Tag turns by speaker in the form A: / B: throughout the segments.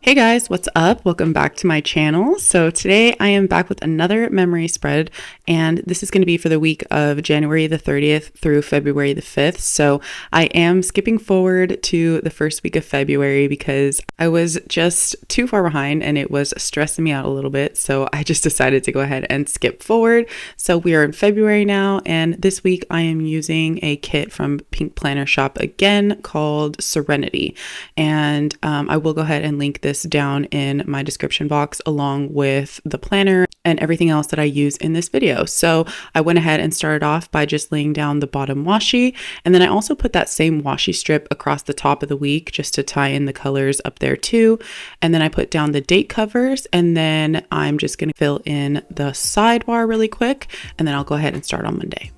A: Hey guys, what's up? Welcome back to my channel. So today I am back with another memory spread, and this is going to be for the week of January the 30th through February the 5th. So I am skipping forward to the first week of February because I was just too far behind and it was stressing me out a little bit. So I just decided to go ahead and skip forward. So we are in February now, and this week I am using a kit from PinkPlannerShop again called Serenity. And I will go ahead and link this down in my description box along with the planner and everything else that I use in this video. So I went ahead and started off by just laying down the bottom washi, and then I also put that same washi strip across the top of the week just to tie in the colors up there too. And then I put down the date covers, and then I'm just going to fill in the sidebar really quick, and then I'll go ahead and start on Monday.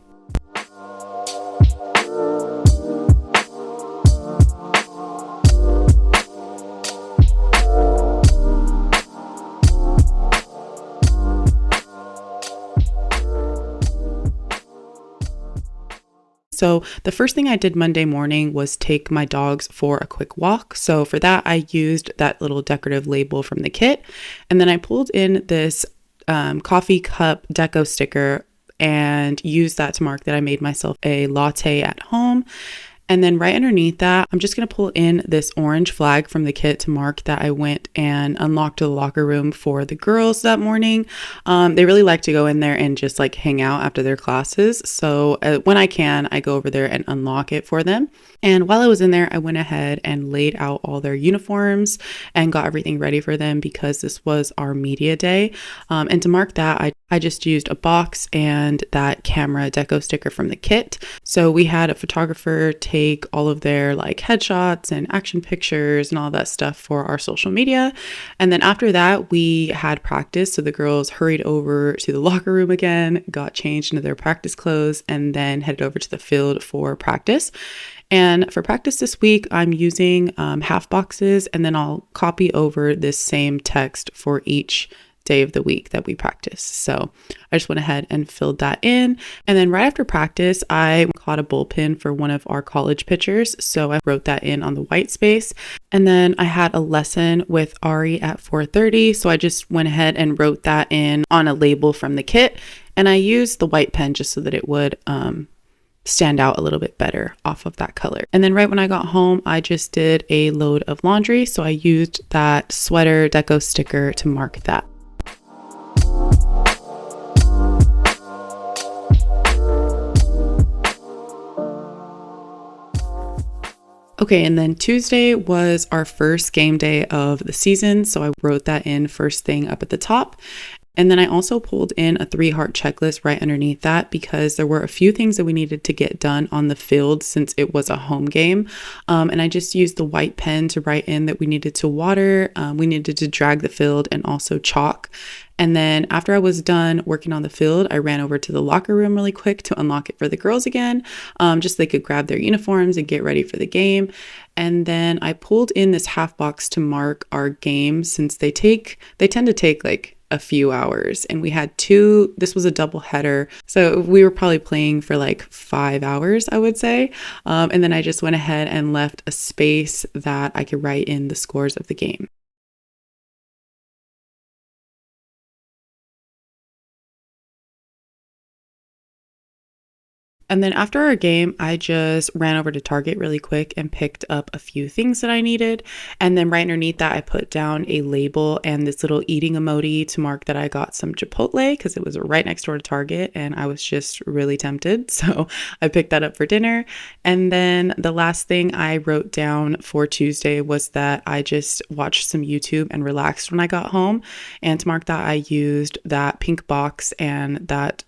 A: So the first thing I did Monday morning was take my dogs for a quick walk. So for that, I used that little decorative label from the kit. And then I pulled in this coffee cup deco sticker and used that to mark that I made myself a latte at home. And then right underneath that, I'm just going to pull in this orange flag from the kit to mark that I went and unlocked the locker room for the girls that morning. They really like to go in there and just like hang out after their classes. So when I can, I go over there and unlock it for them. And while I was in there, I went ahead and laid out all their uniforms and got everything ready for them because this was our media day. And to mark that, I just used a box and that camera deco sticker from the kit. So we had a photographer take all of their like headshots and action pictures and all that stuff for our social media. And then after that, we had practice. So the girls hurried over to the locker room again, got changed into their practice clothes, and then headed over to the field for practice. And for practice this week, I'm using half boxes, and then I'll copy over this same text for each day of the week that we practice. So I just went ahead and filled that in. And then right after practice, I caught a bullpen for one of our college pitchers. So I wrote that in on the white space. And then I had a lesson with Ari at 4:30. So I just went ahead and wrote that in on a label from the kit. And I used the white pen just so that it would stand out a little bit better off of that color. And then right when I got home, I just did a load of laundry. So I used that sweater deco sticker to mark that. Okay, and then Tuesday was our first game day of the season, so I wrote that in first thing up at the top. And then I also pulled in a 3-heart checklist right underneath that because there were a few things that we needed to get done on the field since it was a home game. And I just used the white pen to write in that we needed to water, we needed to drag the field, and also chalk. And then after I was done working on the field, I ran over to the locker room really quick to unlock it for the girls again, just so they could grab their uniforms and get ready for the game. And then I pulled in this half box to mark our game since they tend to take like a few hours, and we had this was a double header, so we were probably playing for like 5 hours, I would say. And then I just went ahead and left a space that I could write in the scores of the game. And then after our game, I just ran over to Target really quick and picked up a few things that I needed. And then right underneath that, I put down a label and this little eating emoji to mark that I got some Chipotle because it was right next door to Target and I was just really tempted. So I picked that up for dinner. And then the last thing I wrote down for Tuesday was that I just watched some YouTube and relaxed when I got home. And to mark that, I used that pink box and that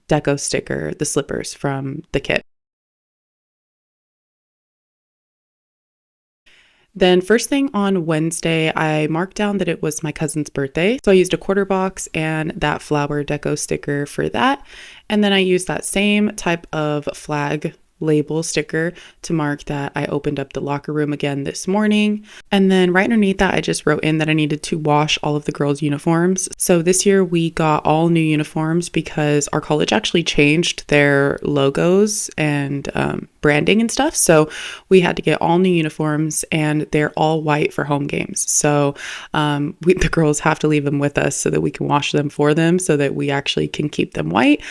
A: deco sticker, the slippers from the kit. Then first thing on Wednesday, I marked down that it was my cousin's birthday. So I used a quarter box and that flower deco sticker for that. And then I used that same type of flag label sticker to mark that I opened up the locker room again this morning. And then right underneath that, I just wrote in that I needed to wash all of the girls' uniforms. So this year we got all new uniforms because our college actually changed their logos and branding and stuff. So we had to get all new uniforms, and they're all white for home games. So the girls have to leave them with us so that we can wash them for them so that we actually can keep them white.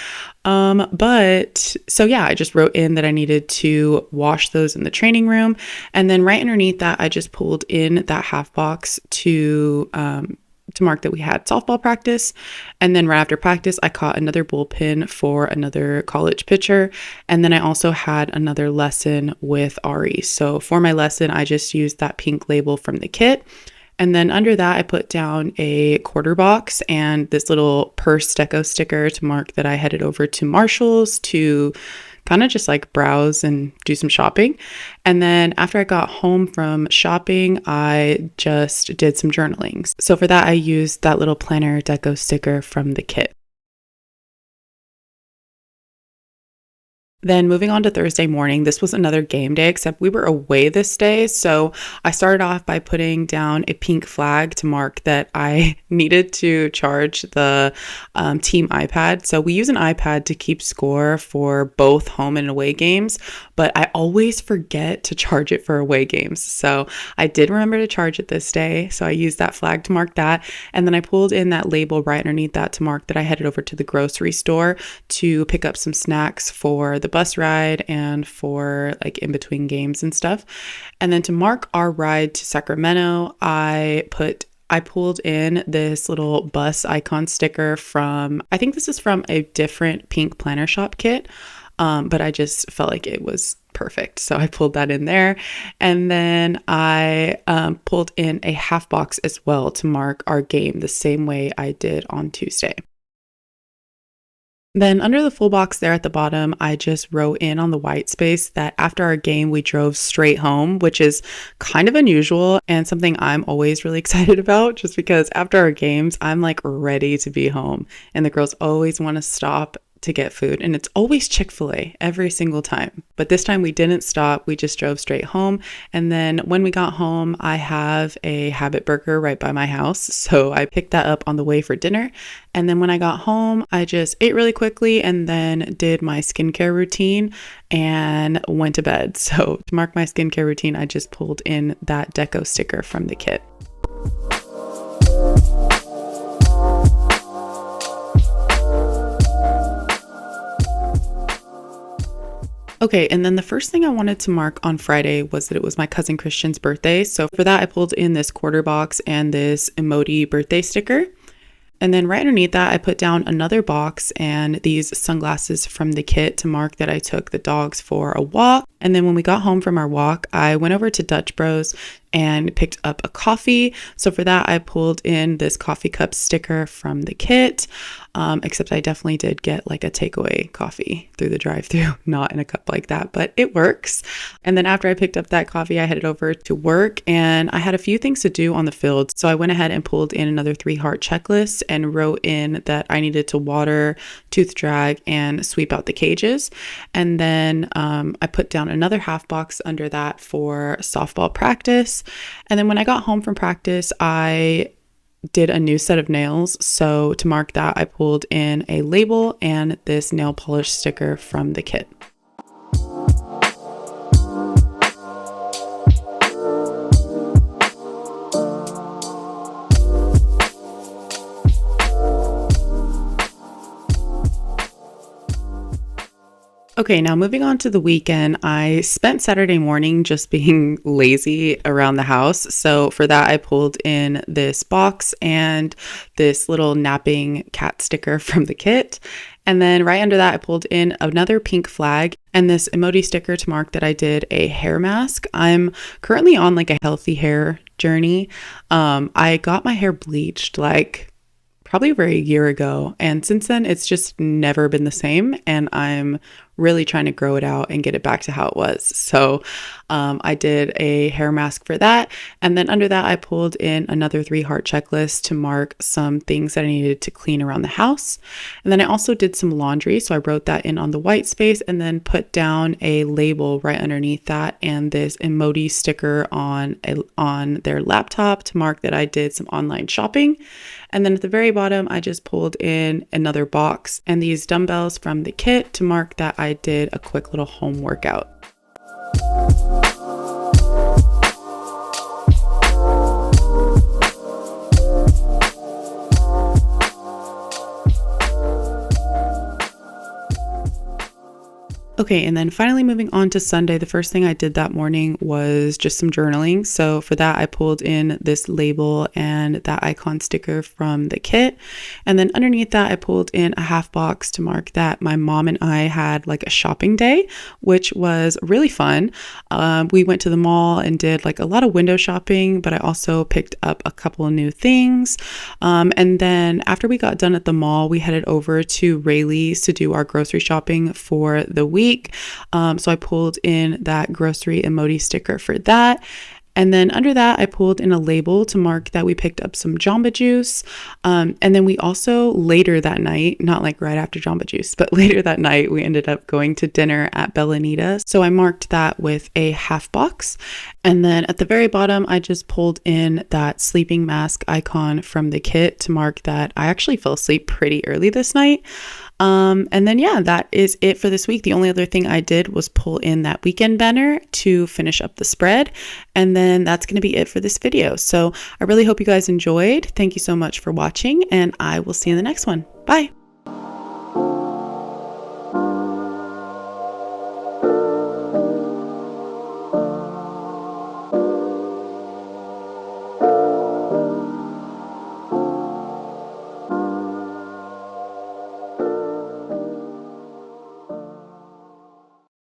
A: But so yeah, I just wrote in that I needed to wash those in the training room. And then right underneath that, I just pulled in that half box to mark that we had softball practice. And then right after practice, I caught another bullpen for another college pitcher. And then I also had another lesson with Ari. So for my lesson, I just used that pink label from the kit. And then under that, I put down a quarter box and this little purse deco sticker to mark that I headed over to Marshall's to kind of just like browse and do some shopping. And then after I got home from shopping, I just did some journaling. So for that, I used that little planner deco sticker from the kit. Then moving on to Thursday morning, this was another game day, except we were away this day. So I started off by putting down a pink flag to mark that I needed to charge the team iPad. So we use an iPad to keep score for both home and away games, but I always forget to charge it for away games. So I did remember to charge it this day. So I used that flag to mark that. And then I pulled in that label right underneath that to mark that I headed over to the grocery store to pick up some snacks for the bus ride and for like in between games and stuff. And then to mark our ride to Sacramento, I pulled in this little bus icon sticker from, I think this is from a different PinkPlannerShop kit, but I just felt like it was perfect. So I pulled that in there. And then I pulled in a half box as well to mark our game the same way I did on Tuesday. Then under the full box there at the bottom, I just wrote in on the white space that after our game, we drove straight home, which is kind of unusual and something I'm always really excited about, just because after our games, I'm like ready to be home. And the girls always want to stop to get food, and it's always Chick-fil-A every single time. But this time we didn't stop, we just drove straight home. And then when we got home, I have a Habit burger right by my house, so I picked that up on the way for dinner. And then when I got home, I just ate really quickly and then did my skincare routine and went to bed. So to mark my skincare routine, I just pulled in that deco sticker from the kit. Okay, and then the first thing I wanted to mark on Friday was that it was my cousin Christian's birthday. So for that, I pulled in this quarter box and this Emoti birthday sticker. And then right underneath that, I put down another box and these sunglasses from the kit to mark that I took the dogs for a walk. And then when we got home from our walk, I went over to Dutch Bros and picked up a coffee. So for that, I pulled in this coffee cup sticker from the kit, except I definitely did get like a takeaway coffee through the drive-thru, not in a cup like that, but it works. And then after I picked up that coffee, I headed over to work and I had a few things to do on the field. So I went ahead and pulled in another 3-heart checklist and wrote in that I needed to water, tooth drag, and sweep out the cages. And then I put down another half box under that for softball practice. And then when I got home from practice, I did a new set of nails. So to mark that, I pulled in a label and this nail polish sticker from the kit. Okay, now moving on to the weekend, I spent Saturday morning just being lazy around the house. So for that, I pulled in this box and this little napping cat sticker from the kit. And then right under that, I pulled in another pink flag and this Emoti sticker to mark that I did a hair mask. I'm currently on like a healthy hair journey. I got my hair bleached like probably over a year ago. And since then, it's just never been the same. And I'm really trying to grow it out and get it back to how it was. So I did a hair mask for that. And then under that, I pulled in another 3-heart checklist to mark some things that I needed to clean around the house. And then I also did some laundry. So I wrote that in on the white space and then put down a label right underneath that and this Emoti sticker on their laptop to mark that I did some online shopping. And then at the very bottom, I just pulled in another box and these dumbbells from the kit to mark that I did a quick little home workout. Okay, and then finally moving on to Sunday, the first thing I did that morning was just some journaling. So for that, I pulled in this label and that icon sticker from the kit. And then underneath that, I pulled in a half box to mark that my mom and I had like a shopping day, which was really fun. We went to the mall and did like a lot of window shopping, but I also picked up a couple of new things. And then after we got done at the mall, we headed over to Rayleigh's to do our grocery shopping for the week. So I pulled in that grocery Emoti sticker for that. And then under that, I pulled in a label to mark that we picked up some Jamba Juice. And then we also later that night, not like right after Jamba Juice, but later that night, we ended up going to dinner at Bellanita. So I marked that with a half box. And then at the very bottom, I just pulled in that sleeping mask icon from the kit to mark that I actually fell asleep pretty early this night. And then, yeah, that is it for this week. The only other thing I did was pull in that weekend banner to finish up the spread. And then that's going to be it for this video. So I really hope you guys enjoyed. Thank you so much for watching, and I will see you in the next one. Bye.